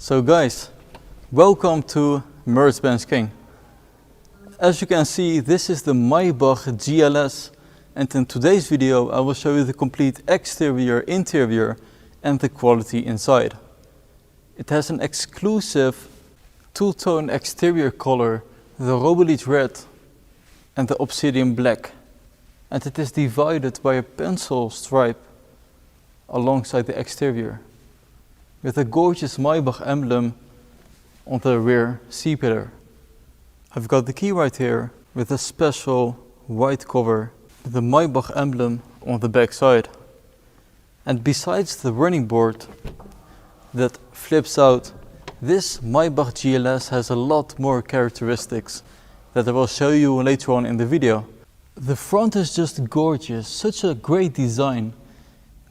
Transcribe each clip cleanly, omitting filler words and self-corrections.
So guys, welcome to MercBenzKing. As you can see, this is the Maybach GLS, and in today's video I will show you the complete exterior, interior and the quality inside. It has an exclusive two-tone exterior color, the Robolite red and the obsidian black, and it is divided by a pencil stripe alongside the exterior, with a gorgeous Maybach emblem on the rear C-pillar. I've got the key right here with a special white cover with the Maybach emblem on the back side. And besides the running board that flips out, this Maybach GLS has a lot more characteristics that I will show you later on in the video. The front is just gorgeous, such a great design.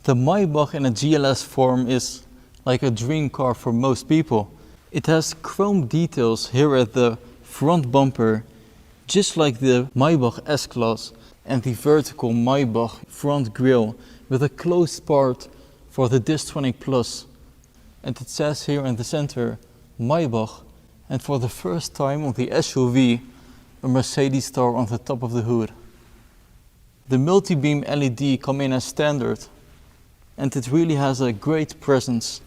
The Maybach in a GLS form is like a dream car for most people. It has chrome details here at the front bumper, just like the Maybach S-Class and the vertical Maybach front grille with a closed part for the Distronic Plus. And it says here in the center, Maybach, and for the first time on the SUV, a Mercedes star on the top of the hood. The Multibeam LED come in as standard, and it really has a great presence.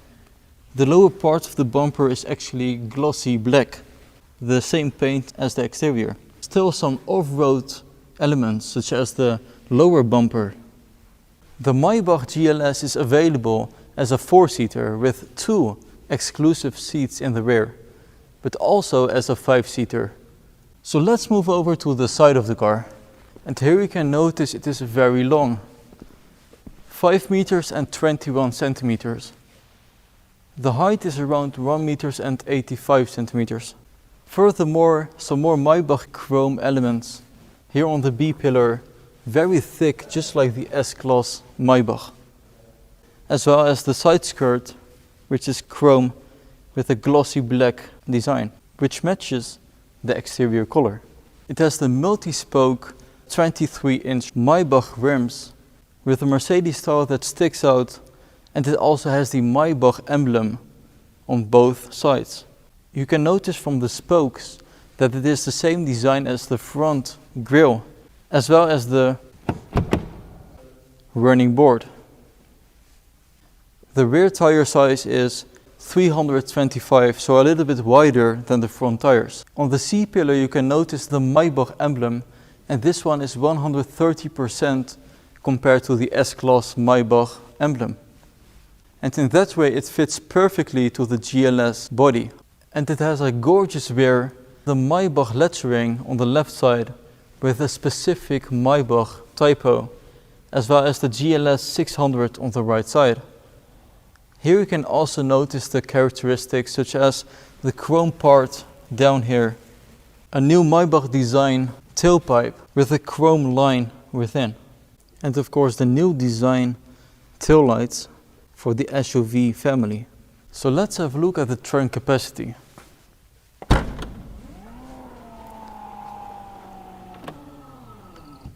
The lower part of the bumper is actually glossy black, the same paint as the exterior. Still some off-road elements such as the lower bumper. The Maybach GLS is available as a four-seater with two exclusive seats in the rear, but also as a five-seater. So let's move over to the side of the car. And here you can notice it is very long, 5 meters and 21 centimeters. The height is around 1 meters and 85 centimeters. Furthermore, some more Maybach chrome elements here on the B-pillar, very thick, just like the S-Class Maybach. As well as the side skirt, which is chrome with a glossy black design, which matches the exterior color. It has the multi-spoke 23-inch Maybach rims with a Mercedes style that sticks out, and it also has the Maybach emblem on both sides. You can notice from the spokes that it is the same design as the front grille, as well as the running board. The rear tire size is 325, so a little bit wider than the front tires. On the C-pillar you can notice the Maybach emblem, and this one is 130% compared to the S-Class Maybach emblem. And in that way it fits perfectly to the GLS body. And it has a gorgeous rear, the Maybach lettering on the left side with a specific Maybach typo, as well as the GLS600 on the right side. Here you can also notice the characteristics such as the chrome part down here, a new Maybach design tailpipe with a chrome line within, and of course the new design taillights for the SUV family. So let's have a look at the trunk capacity.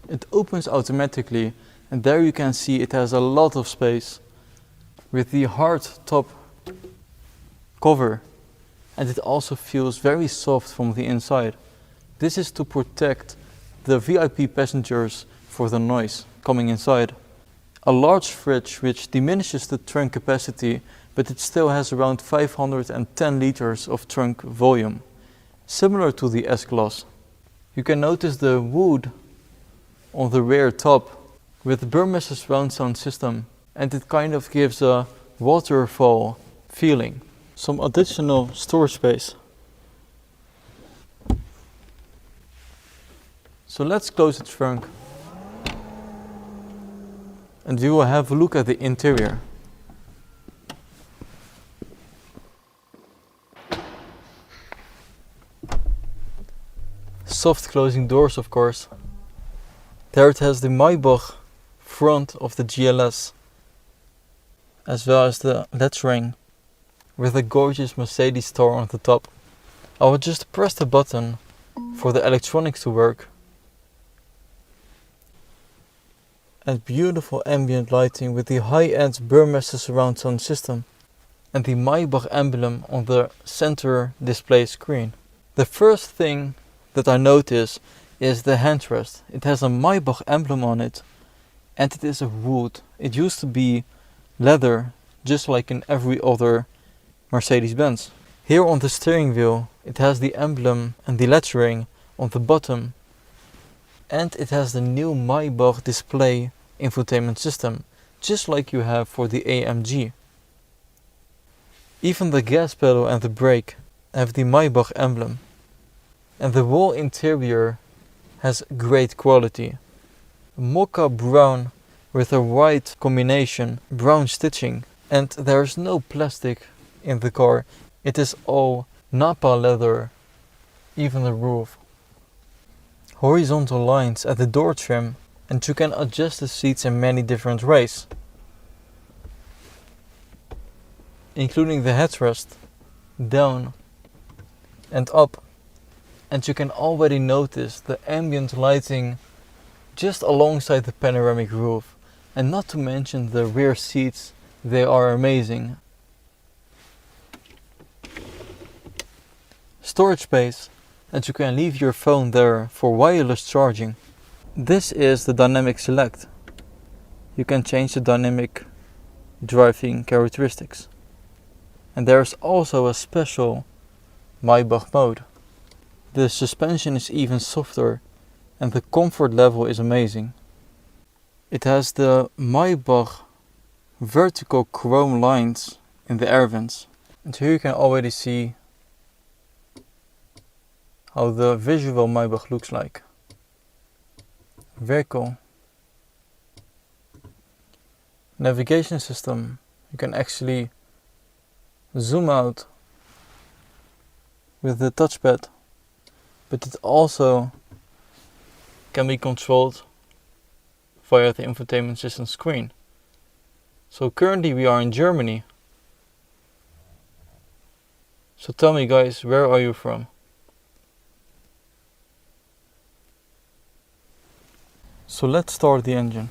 It opens automatically, and there you can see it has a lot of space with the hard top cover, and it also feels very soft from the inside. This is to protect the VIP passengers for the noise coming inside. A large fridge which diminishes the trunk capacity, but it still has around 510 liters of trunk volume, similar to the S-Class. You can notice the wood on the rear top with the Burmester surround sound system, and it kind of gives a waterfall feeling. Some additional storage space. So let's close the trunk. and we will have a look at the interior. Soft closing doors, of course. There it has the Maybach front of the GLS, as well as the lettering with a gorgeous Mercedes star on the top. I will just press the button for the electronics to work. And beautiful ambient lighting with the high-end Burmester surround sound system and the Maybach emblem on the center display screen. The first thing that I notice is the handrest. It has a Maybach emblem on it and it is a wood. It used to be leather, just like in every other Mercedes Benz. Here on the steering wheel it has the emblem and the lettering on the bottom, and it has the new Maybach display infotainment system, just like you have for the AMG. Even the gas pedal and the brake have the Maybach emblem. And the whole interior has great quality. Mocha brown with a white combination, brown stitching, and there's no plastic in the car. It is all Napa leather, even the roof. Horizontal lines at the door trim, and you can adjust the seats in many different ways, including the headrest, down and up. And you can already notice the ambient lighting just alongside the panoramic roof, and not to mention the rear seats, they are amazing. Storage space, and you can leave your phone there for wireless charging. This is the dynamic select. You can change the dynamic driving characteristics. And there is also a special Maybach mode. The suspension is even softer and the comfort level is amazing. It has the Maybach vertical chrome lines in the air vents. And here you can already see how the visual Maybach looks like. Very cool. Navigation system. You can actually zoom out with the touchpad, but it also can be controlled via the infotainment system screen. So currently we are in Germany. So tell me guys, where are you from? So let's start the engine.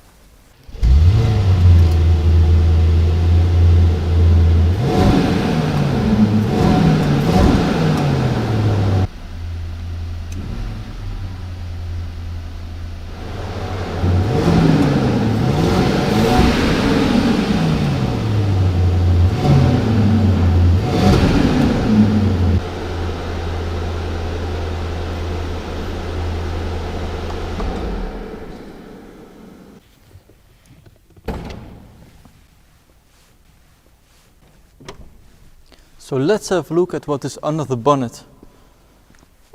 So let's have a look at what is under the bonnet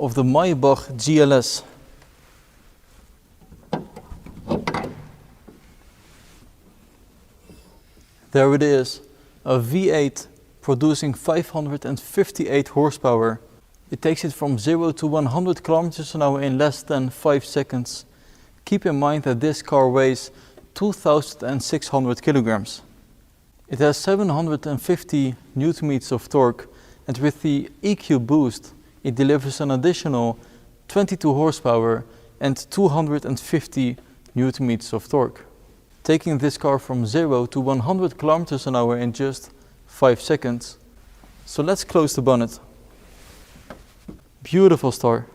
of the Maybach GLS. There it is, a V8 producing 558 horsepower. It takes it from 0 to 100 kilometers an hour in less than 5 seconds. Keep in mind that this car weighs 2,600 kilograms. It has 750 Newton meters of torque, and with the EQ boost it delivers an additional 22 horsepower and 250 Newton meters of torque, taking this car from 0 to 100 kilometers an hour in just 5 seconds. So let's close the bonnet. Beautiful star.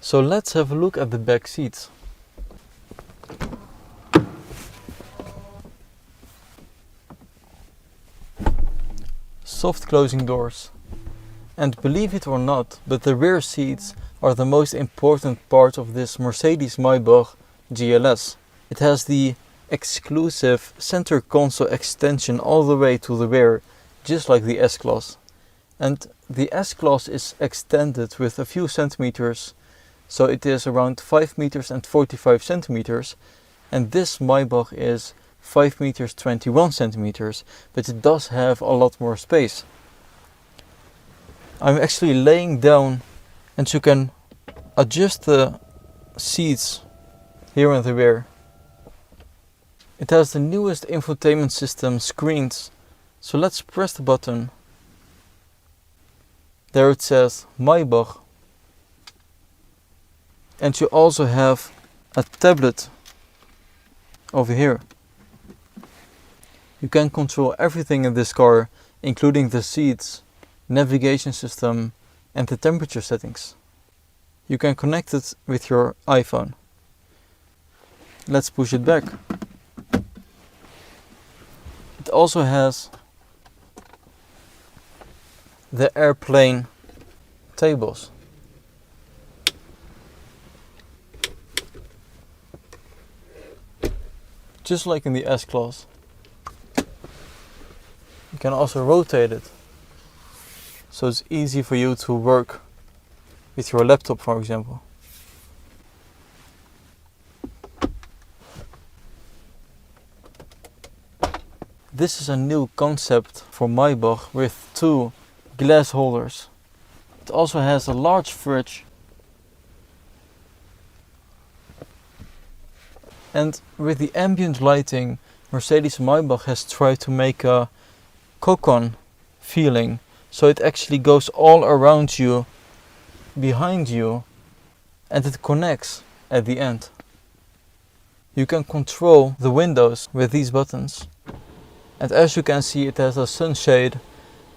So let's have a look at the back seats. Soft closing doors. And believe it or not, but the rear seats are the most important part of this Mercedes Maybach GLS. It has the exclusive center console extension all the way to the rear, just like the S-Class. And the S-Class is extended with a few centimeters So it is around 5 meters and 45 centimeters. And this Maybach is 5 meters 21 centimeters, but it does have a lot more space. I'm actually laying down and you can adjust the seats here in the rear. It has the newest infotainment system screens. So let's press the button. There it says Maybach. And you also have a tablet over here. You can control everything in this car, including the seats, navigation system and the temperature settings. You can connect it with your iPhone. Let's push it back. It also has the airplane tables. Just like in the S-Class. You can also rotate it, so it's easy for you to work with your laptop, for example. This is a new concept for Maybach with 2 glass holders. It also has a large fridge. And with the ambient lighting, Mercedes Maybach has tried to make a cocoon feeling, so it actually goes all around you, behind you, and it connects at the end. You can control the windows with these buttons, and as you can see, it has a sunshade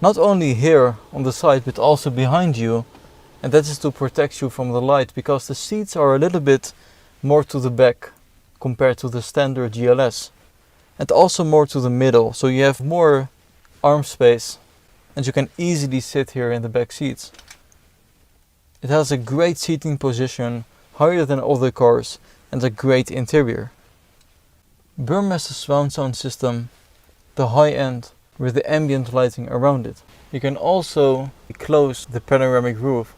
not only here on the side but also behind you, and that is to protect you from the light because the seats are a little bit more to the back compared to the standard GLS, and also more to the middle, so you have more arm space and you can easily sit here in the back seats. It has a great seating position, higher than other cars, and a great interior. Burmester surround sound system, the high end with the ambient lighting around it. You can also close the panoramic roof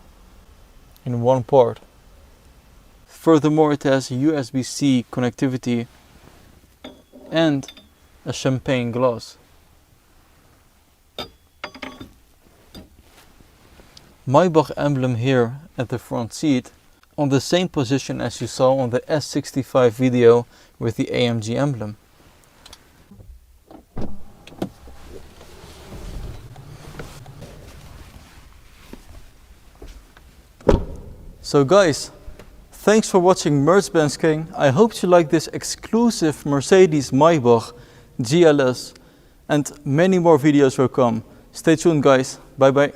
in one part. Furthermore, it has USB-C connectivity and a champagne glass. Maybach emblem here at the front seat, on the same position as you saw on the S65 video with the AMG emblem. So guys, thanks for watching MercBenzKing. I hope you like this exclusive Mercedes Maybach GLS, and many more videos will come. Stay tuned guys, bye bye.